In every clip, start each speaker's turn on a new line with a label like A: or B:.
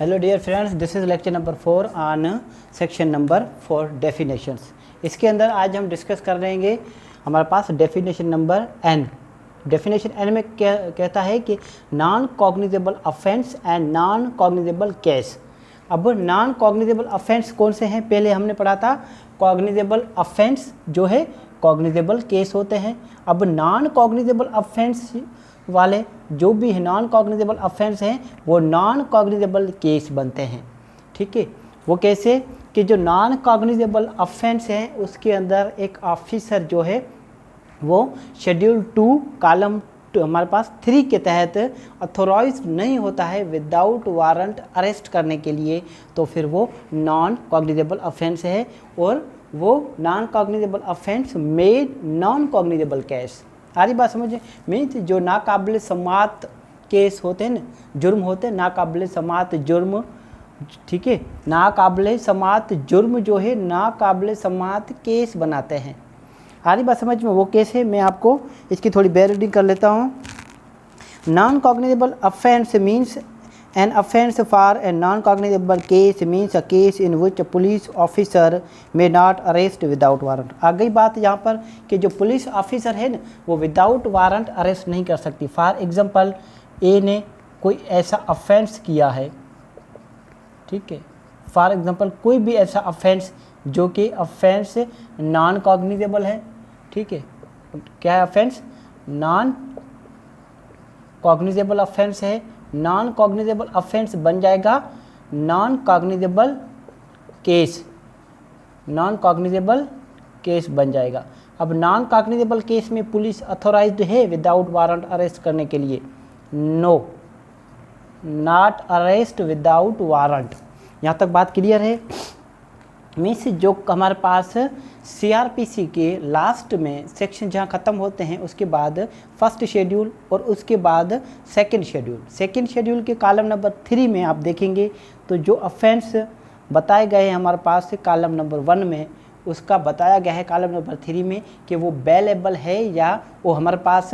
A: Hello dear friends, this is lecture number 4 on section number 4 definitions. इसके अंदर आज हम डिस्कस कर रहेंगे हमारे पास definition number n। Definition n में क्या कहता है कि non cognizable offence and non cognizable case. अब नॉन कॉग्निजेबल ऑफेंस कौन से हैं? पहले हमने पढ़ा था कॉग्निजेबल ऑफेंस जो है कॉग्निजेबल केस होते हैं। अब नॉन कॉग्निजेबल ऑफेंस वाले जो भी नॉन कॉग्निजेबल ऑफेंस हैं वो नॉन कॉग्निजेबल केस बनते हैं। ठीक है, वो कैसे कि जो नॉन कॉग्निजेबल ऑफेंस है उसके अंदर एक ऑफिसर जो है वो शेड्यूल 2 कॉलम हमारे पास 3 के तहत अथोराइज नहीं होता है विदाउट वारंट अरेस्ट करने के लिए, तो फिर वो नॉन कॉग्निजेबल ऑफेंस है और वो non cognizable offence made non cognizable case. सारी बात समझे? मीन्स जो नाकाबिल समात केस होते हैं ना, जुर्म होते हैं नाकाबिल समात जुर्म। ठीक है, नाकाबिल समात जुर्म जो है नाकाबिल समात केस बनाते हैं। सारी बात समझ में? वो केस है, मैं आपको इसकी थोड़ी बेयर रीडिंग कर लेता हूँ। Non cognizable offence means An offence for a non-cognizable case means a case in which a police officer may not arrest without warrant। आ गई बात यहाँ पर कि जो पुलिस ऑफिसर है ना वो विदाउट वारंट अरेस्ट नहीं कर सकती। फॉर एग्जांपल ए ने कोई ऐसा ऑफेंस किया है, ठीक है, फॉर एग्जांपल कोई भी ऐसा ऑफेंस जो कि ऑफेंस नॉन कॉग्निजेबल है। ठीक है, क्या है ऑफेंस? नॉन कॉग्निजेबल ऑफेंस है। नॉन कॉग्निजेबल ऑफेंस बन जाएगा non cognizable case, non cognizable case बन जाएगा। अब नॉन कॉग्निजेबल केस में पुलिस अथोराइज्ड है विदाउट वारंट अरेस्ट करने के लिए? No, not arrest without warrant. यहाँ तक बात क्लियर है? मीन्स जो हमारे पास सीआरपीसी के लास्ट में सेक्शन जहाँ ख़त्म होते हैं उसके बाद फर्स्ट शेड्यूल और उसके बाद सेकंड शेड्यूल के कॉलम नंबर 3 में आप देखेंगे तो जो ऑफेंस बताए गए हैं हमारे पास कॉलम नंबर 1 में, उसका बताया गया है कॉलम नंबर 3 में कि वो बेलेबल है या वो हमारे पास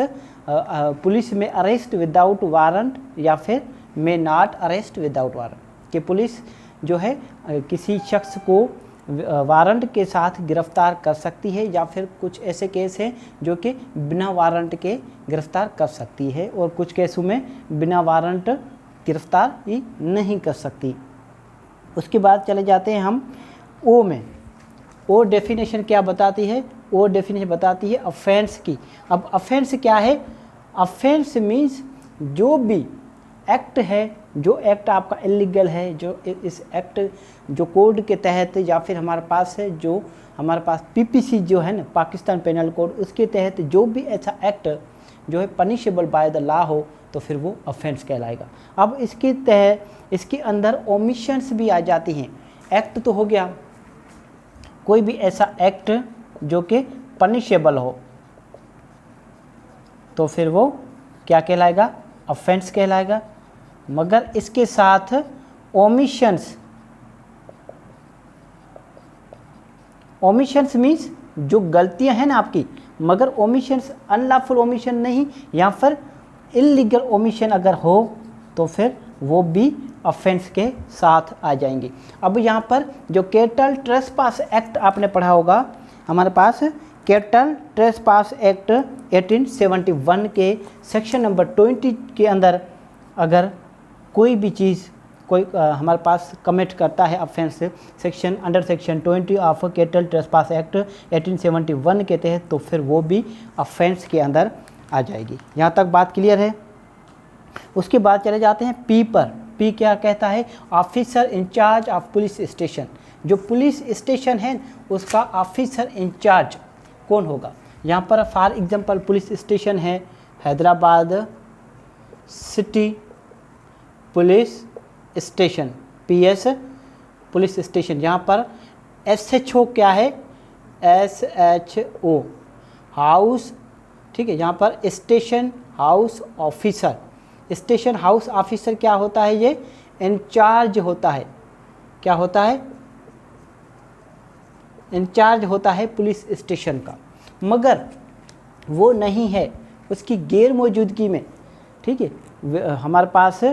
A: पुलिस में अरेस्ट विदाउट वारंट या फिर में नॉट अरेस्ट विदाउट वारंट। कि पुलिस जो है किसी शख्स को वारंट के साथ गिरफ्तार कर सकती है या फिर कुछ ऐसे केस हैं जो कि बिना वारंट के गिरफ्तार कर सकती है और कुछ केसों में बिना वारंट गिरफ्तार ही नहीं कर सकती। उसके बाद चले जाते हैं हम ओ में। ओ डेफिनेशन क्या बताती है? ओ डेफिनेशन बताती है ऑफेंस की। अब ऑफेंस क्या है? ऑफेंस मीन्स जो भी एक्ट है, जो एक्ट आपका इलीगल है, जो इस एक्ट जो कोड के तहत या फिर हमारे पास है जो हमारे पास पीपीसी जो है ना पाकिस्तान पेनल कोड, उसके तहत जो भी ऐसा एक्ट जो है पनिशेबल बाय द लॉ हो तो फिर वो ऑफेंस कहलाएगा। अब इसके तहत इसके अंदर ओमिशंस भी आ जाती हैं। एक्ट तो हो गया, कोई भी ऐसा एक्ट जो कि पनिशेबल हो तो फिर वो क्या कहलाएगा? ऑफेंस कहलाएगा। मगर इसके साथ ओमिशंस मीन्स जो गलतियां हैं ना आपकी, मगर ओमिशंस अनलॉफुल ओमिशन नहीं, या फिर इलीगल ओमिशन अगर हो तो फिर वो भी ऑफेंस के साथ आ जाएंगे। अब यहाँ पर जो कैटल ट्रेसपास एक्ट आपने पढ़ा होगा, हमारे पास कैटल ट्रेसपास एक्ट 1871 के सेक्शन नंबर 20 के अंदर अगर कोई भी चीज़ कोई हमारे पास कमिट करता है offence section under section 20 of cattle trespass act 1871 के तहत, तो फिर वो भी ऑफेंस के अंदर आ जाएगी। यहाँ तक बात क्लियर है? उसके बाद चले जाते हैं पी पर। पी क्या कहता है? Officer in charge of police station. जो पुलिस स्टेशन है उसका ऑफिसर इंचार्ज कौन होगा? यहाँ पर फॉर एग्जांपल पुलिस स्टेशन है Hyderabad city police station, PS police station. यहाँ पर एसएचओ क्या है? SHO house. ठीक है, यहाँ पर station house officer. Station house officer क्या होता है? ये इंचार्ज होता है। क्या होता है? इंचार्ज होता है पुलिस स्टेशन का, मगर वो नहीं है उसकी गैर मौजूदगी में। ठीक है, हमारे पास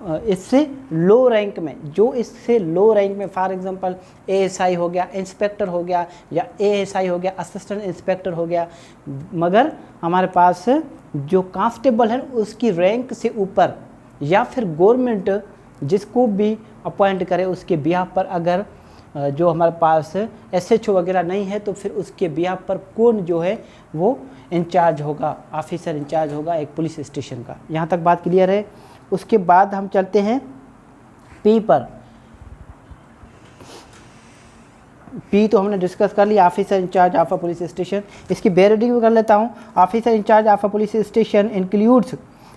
A: इससे लो रैंक में, जो इससे लो रैंक में, फॉर एग्जांपल एएसआई हो गया, इंस्पेक्टर हो गया, या एएसआई हो गया, असिस्टेंट इंस्पेक्टर हो गया, मगर हमारे पास जो कांस्टेबल है उसकी रैंक से ऊपर, या फिर गवर्नमेंट जिसको भी अपॉइंट करे उसके बिहाफ पर अगर जो हमारे पास एसएचओ वगैरह नहीं है, तो फिर उसके बिहाफ पर कौन जो है वो इंचार्ज होगा, ऑफिसर इंचार्ज होगा एक पुलिस स्टेशन का। यहाँ तक बात क्लियर है। उसके बाद हम चलते हैं पी पर। पी तो हमने डिस्कस कर लिया, officer in charge of a police station. इसकी बेरीडिंग कर लेता हूँ। Officer in charge of a police station includes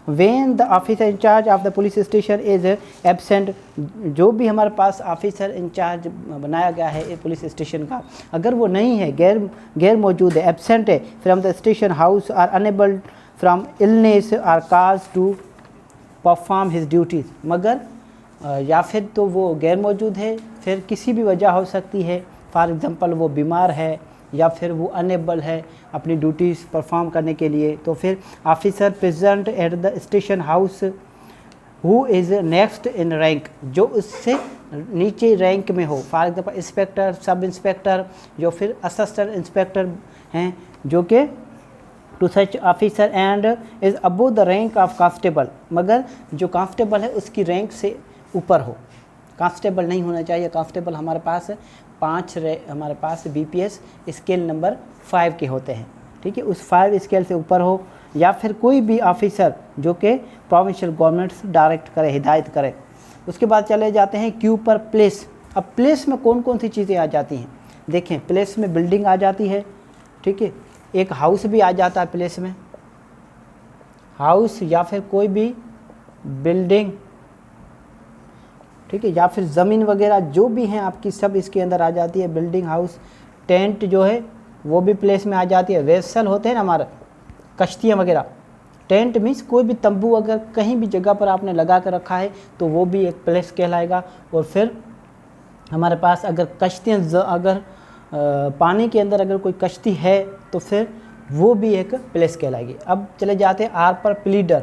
A: when the officer in charge of the police station is absent. जो भी हमारे पास ऑफिसर इंचार्ज बनाया गया है पुलिस स्टेशन का, अगर वो नहीं है, गैर मौजूद है, एब्सेंट है from the station house, or unable from illness or cause to perform his duties, मगर या फिर तो वो गैर मौजूद है, फिर किसी भी वजह हो सकती है, फॉर एग्ज़ाम्पल वो बीमार है या फिर वो अनेबल है अपनी ड्यूटीज़ परफॉर्म करने के लिए, तो फिर officer present at the station house who is next in rank, जो उससे नीचे रैंक में हो, for example inspector, sub inspector, जो फिर असिस्टेंट इंस्पेक्टर हैं, जो कि to such officer and is above the rank of constable, मगर जो कांस्टेबल है उसकी रैंक से ऊपर हो। कांस्टेबल नहीं होना चाहिए, कांस्टेबल हमारे पास 5 हमारे पास बीपीएस स्केल नंबर 5 के होते हैं, ठीक है, उस 5 स्केल से ऊपर हो, या फिर कोई भी ऑफिसर जो कि प्रोविंशियल गवर्नमेंट्स डायरेक्ट करे, हिदायत करे। उसके बाद चले जाते हैं क्यू पर प्लेस। अब प्लेस में कौन कौन सी चीज़ें आ जाती हैं, देखें, प्लेस में बिल्डिंग आ जाती है, ठीक है, एक हाउस भी आ जाता है प्लेस में, हाउस या फिर कोई भी बिल्डिंग, ठीक है, या फिर ज़मीन वगैरह जो भी हैं आपकी सब इसके अंदर आ जाती है। बिल्डिंग, हाउस, टेंट जो है वो भी प्लेस में आ जाती है। वेसल होते हैं ना हमारे, कश्तियाँ वगैरह, टेंट मीन्स कोई भी तंबू अगर कहीं भी जगह पर आपने लगा कर रखा है तो वो भी एक प्लेस कहलाएगा। और फिर हमारे पास अगर कश्तियाँ, अगर पानी के अंदर अगर कोई कश्ती है तो फिर वो भी एक प्लेस कहलाएगी। अब चले जाते हैं आर पर प्लीडर।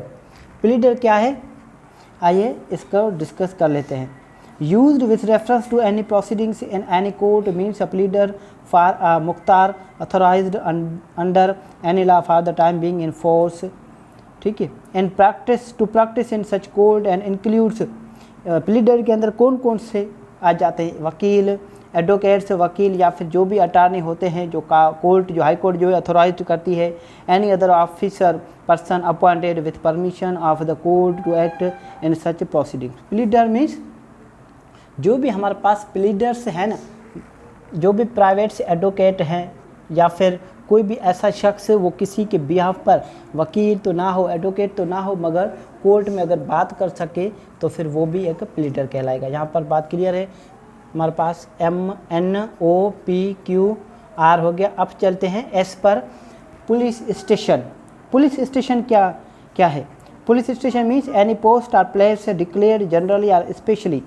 A: प्लीडर क्या है, आइए इसको डिस्कस कर लेते हैं। Used with reference to any proceedings in any court means a pleader for a मुख्तार authorized under any law for the time being in force, ठीक है। In practice to practice in such court and includes, pleader के अंदर कौन कौन से आ जाते हैं, वकील, एडवोकेट्स, वकील, या फिर जो भी अटार्नी होते हैं जो कोर्ट, जो हाई कोर्ट जो है अथोराइज करती है। Any other officer person appointed with permission of the court to act in such proceedings. Pleader means जो भी हमारे पास प्लीडर्स हैं ना, जो भी प्राइवेट से एडवोकेट हैं, या फिर कोई भी ऐसा शख्स वो किसी के बिहाफ पर, वकील तो ना हो, एडवोकेट तो ना हो, मगर कोर्ट में अगर बात कर सके तो फिर वो भी एक प्लीडर कहलाएगा। यहाँ पर बात क्लियर है। हमारे पास MNOPQR हो गया। अब चलते हैं एस पर पुलिस स्टेशन। पुलिस स्टेशन क्या है? Police station means any post और प्लेस डिक्लेयर्ड जनरली और स्पेशली,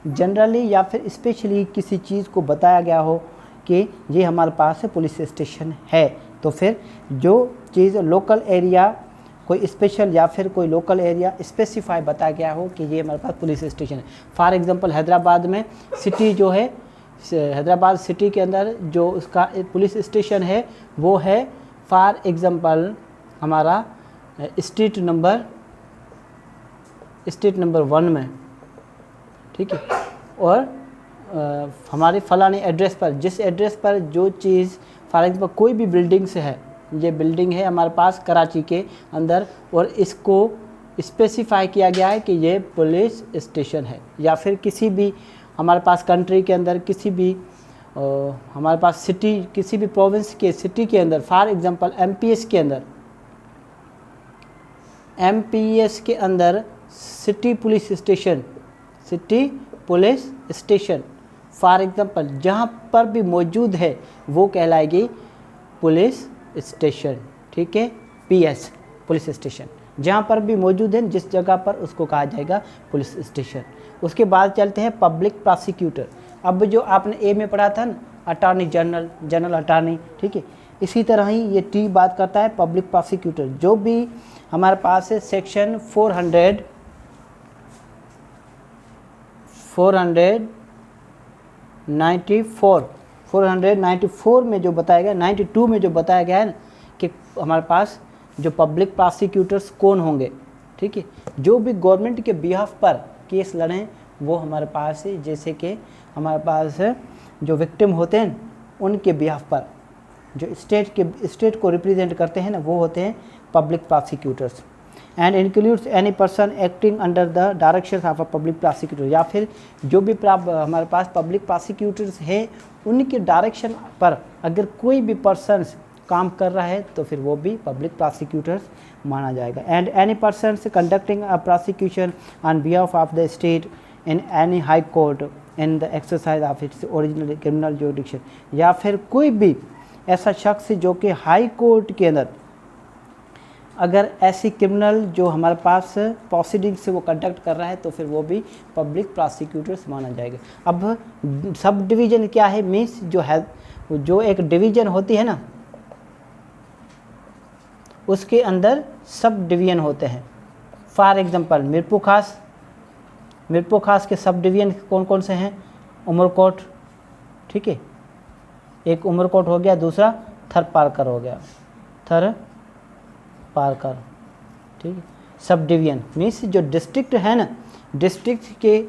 A: जनरली या फिर स्पेशली किसी चीज़ को बताया गया हो कि ये हमारे पास पुलिस स्टेशन है, तो फिर जो चीज़ लोकल एरिया, कोई स्पेशल या फिर कोई लोकल एरिया स्पेसिफाई बताया गया हो कि ये हमारे पास पुलिस स्टेशन है। फॉर एग्जांपल हैदराबाद में सिटी जो है, हैदराबाद सिटी के अंदर जो उसका पुलिस स्टेशन है वो है फॉर एग्जांपल हमारा स्ट्रीट नंबर 1 में, ठीक है। और हमारे फलाने एड्रेस पर, जिस एड्रेस पर जो चीज़, फॉर एग्जांपल कोई भी बिल्डिंग से है, ये बिल्डिंग है हमारे पास कराची के अंदर और इसको स्पेसिफाई किया गया है कि ये पुलिस स्टेशन है, या फिर किसी भी हमारे पास कंट्री के अंदर, किसी भी हमारे पास सिटी, किसी भी प्रोविंस के सिटी के अंदर, फॉर एग्जांपल एमपीएस के अंदर, एमपीएस के अंदर city police station, city police station for example जहाँ पर भी मौजूद है वो कहलाएगी पुलिस स्टेशन, ठीक है। पीएस पुलिस स्टेशन जहाँ पर भी मौजूद है, जिस जगह पर उसको कहा जाएगा पुलिस स्टेशन। उसके बाद चलते हैं पब्लिक प्रोसिक्यूटर। अब जो आपने ए में पढ़ा था ना, अटॉर्नी जनरल, जनरल अटॉर्नी, ठीक है, इसी तरह ही ये टी बात करता है पब्लिक प्रोसिक्यूटर। जो भी हमारे पास है सेक्शन 400 494 में जो बताया गया, 92 में जो बताया गया है ना कि हमारे पास जो पब्लिक प्रोसिक्यूटर्स कौन होंगे, ठीक है, जो भी गवर्नमेंट के बिहाफ पर केस लड़ें वो हमारे पास है, जैसे कि हमारे पास जो विक्टिम होते हैं उनके बिहाफ पर जो स्टेट को रिप्रेजेंट करते हैं ना वो होते हैं public prosecutors. And includes any person acting under the direction of a public prosecutor, या फिर जो भी हमारे पास पब्लिक प्रोसिक्यूटर्स हैं उनके डायरेक्शन पर अगर कोई भी पर्सन काम कर रहा है तो फिर वो भी पब्लिक प्रोसिक्यूटर्स माना जाएगा। And any person conducting a prosecution on behalf of the state in any high court in the exercise of its original criminal jurisdiction, या फिर कोई भी ऐसा शख्स जो कि हाई कोर्ट के अंदर अगर ऐसी क्रिमिनल जो हमारे पास प्रोसीडिंग से वो कंडक्ट कर रहा है तो फिर वो भी पब्लिक प्रोसिक्यूटर्स माना जाएगा। अब सब डिवीज़न क्या है, मीन्स जो एक डिवीज़न होती है ना उसके अंदर सब डिवीज़न होते हैं। फॉर एग्जांपल मिरपुर खास के सब डिवीज़न कौन कौन से हैं, उमरकोट, ठीक है, एक उमरकोट हो गया, दूसरा थरपारकर हो गया, थरपारकर, ठीक है। सब डिवीज़न मीन्स जो डिस्ट्रिक्ट है ना, डिस्ट्रिक्ट के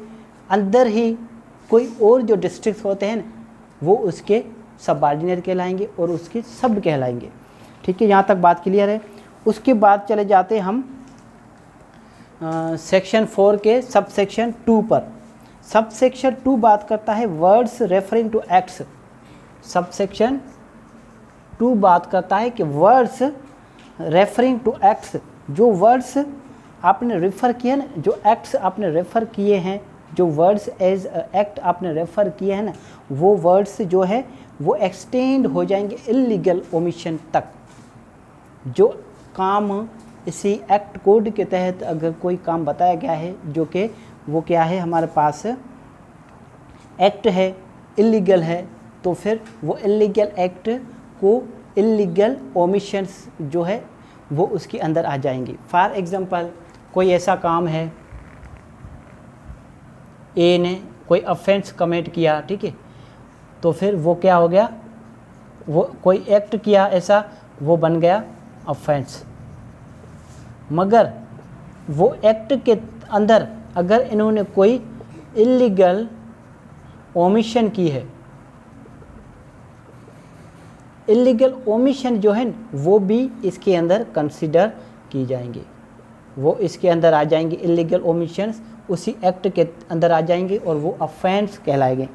A: अंदर ही कोई और जो डिस्ट्रिक्ट होते हैं ना वो उसके सबऑर्डिनेट कहलाएंगे और उसके सब कहलाएंगे, ठीक है। यहाँ तक बात क्लियर है। उसके बाद चले जाते हैं हम सेक्शन 4 के सब सेक्शन 2 पर। सब सेक्शन 2 बात करता है words referring to acts. Sub section 2 बात करता है कि वर्ड्स रेफरिंग टू एक्ट्स, जो वर्ड्स आपने रेफ़र किए ना, जो एक्ट्स आपने रेफ़र किए हैं, जो वर्ड्स एज एक्ट आपने रेफ़र किए हैं ना, वो वर्ड्स जो है वो एक्सटेंड हो जाएंगे इलीगल ओमिशन तक। जो काम इसी एक्ट कोड के तहत अगर कोई काम बताया गया है जो कि वो क्या है हमारे पास एक्ट है, इलीगल है, तो फिर वो इलीगल एक्ट को इलीगल ओमिशंस जो है वो उसके अंदर आ जाएंगी। फॉर एग्जांपल कोई ऐसा काम है, ए ने कोई ऑफेंस कमिट किया, ठीक है, तो फिर वो क्या हो गया, वो कोई एक्ट किया ऐसा, वो बन गया ऑफेंस। मगर वो एक्ट के अंदर अगर इन्होंने कोई इलीगल ओमिशन की है, इलीगल ओमिशन जो है वो भी इसके अंदर कंसिडर की जाएंगे, वो इसके अंदर आ जाएंगे, इलीगल ओमिशंस उसी एक्ट के अंदर आ जाएंगे और वो ऑफेंस कहलाएंगे।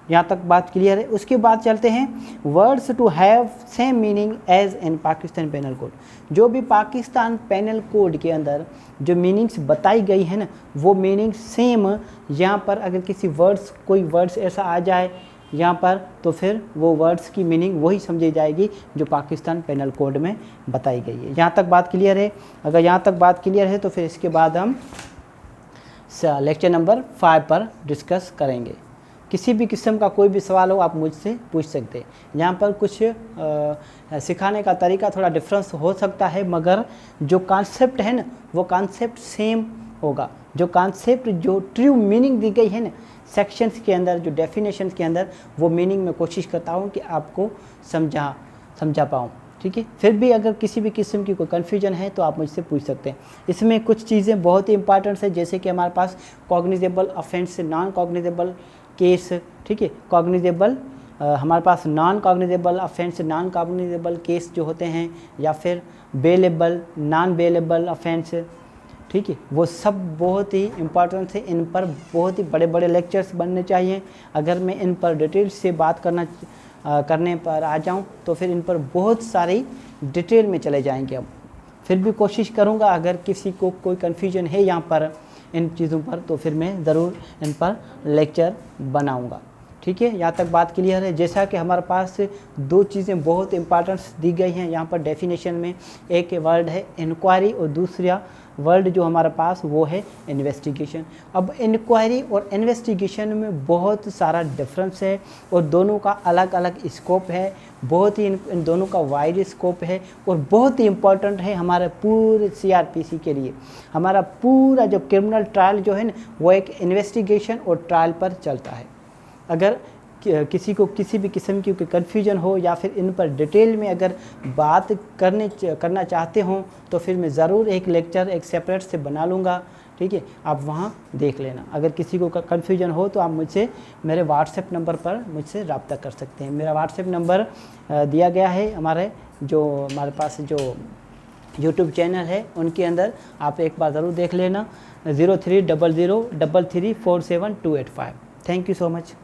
A: यहाँ तक बात क्लियर है। उसके बाद चलते हैं words to have same meaning as in Pakistan penal code. जो भी पाकिस्तान पेनल कोड के अंदर जो मीनिंग्स बताई गई है ना वो मीनिंग सेम यहाँ पर अगर किसी वर्ड्स कोई वर्ड्स ऐसा आ जाए यहाँ पर तो फिर वो वर्ड्स की मीनिंग वही समझी जाएगी जो पाकिस्तान पेनल कोड में बताई गई है। यहाँ तक बात क्लियर है। अगर यहाँ तक बात क्लियर है तो फिर इसके बाद हम लेक्चर नंबर 5 पर डिस्कस करेंगे। किसी भी किस्म का कोई भी सवाल हो आप मुझसे पूछ सकते हैं। यहाँ पर कुछ सिखाने का तरीका थोड़ा डिफरेंस हो सकता है मगर जो कॉन्सेप्ट है ना वो कॉन्सेप्ट सेम होगा। जो कॉन्सेप्ट जो ट्रू मीनिंग दी गई है ना सेक्शंस के अंदर, जो डेफिनेशंस के अंदर, वो मीनिंग में कोशिश करता हूँ कि आपको समझा पाऊँ। ठीक है। फिर भी अगर किसी भी किस्म की कोई कन्फ्यूजन है तो आप मुझसे पूछ सकते हैं। इसमें कुछ चीज़ें बहुत ही इंपॉर्टेंट है, जैसे कि हमारे पास cognizable offence, non cognizable case. ठीक है। कॉग्निजेबल हमारे पास non cognizable offence, non cognizable case जो होते हैं, या फिर बेलेबल, नॉन बेलेबल ऑफेंस। ठीक है। वो सब बहुत ही इम्पॉर्टेंट है। इन पर बहुत ही बड़े बड़े लेक्चर्स बनने चाहिए। अगर मैं इन पर डिटेल से बात करने पर आ जाऊं तो फिर इन पर बहुत सारी डिटेल में चले जाएंगे। अब फिर भी कोशिश करूंगा अगर किसी को कोई कन्फ्यूजन है यहाँ पर इन चीज़ों पर तो फिर मैं ज़रूर इन पर लेक्चर बनाऊंगा। ठीक है। यहाँ तक बात क्लियर है। जैसा कि हमारे पास दो चीज़ें बहुत इंपॉर्टेंस दी गई हैं यहाँ पर डेफिनेशन में। एक वर्ड है इंक्वायरी और दूसरा वर्ड जो हमारे पास वो है इन्वेस्टिगेशन। अब इंक्वायरी और इन्वेस्टिगेशन में बहुत सारा डिफरेंस है और दोनों का अलग अलग स्कोप है, बहुत ही इन दोनों का वाइड स्कोप है और बहुत ही इम्पोर्टेंट है हमारे पूरे सीआरपीसी के लिए। हमारा पूरा जो क्रिमिनल ट्रायल जो है ना वो एक इन्वेस्टिगेशन और ट्रायल पर चलता है। अगर किसी को किसी भी किस्म की कन्फ्यूजन हो या फिर इन पर डिटेल में अगर बात करना चाहते हों तो फिर मैं ज़रूर एक लेक्चर एक सेपरेट से बना लूँगा, ठीक है, आप वहाँ देख लेना। अगर किसी को कन्फ्यूजन हो तो आप मुझसे मेरे व्हाट्सएप नंबर पर मुझसे रब्ता कर सकते हैं। मेरा व्हाट्सएप नंबर दिया गया है हमारे पास जो यूट्यूब चैनल है उनके अंदर, आप एक बार ज़रूर देख लेना 03003347 285। Thank you so much.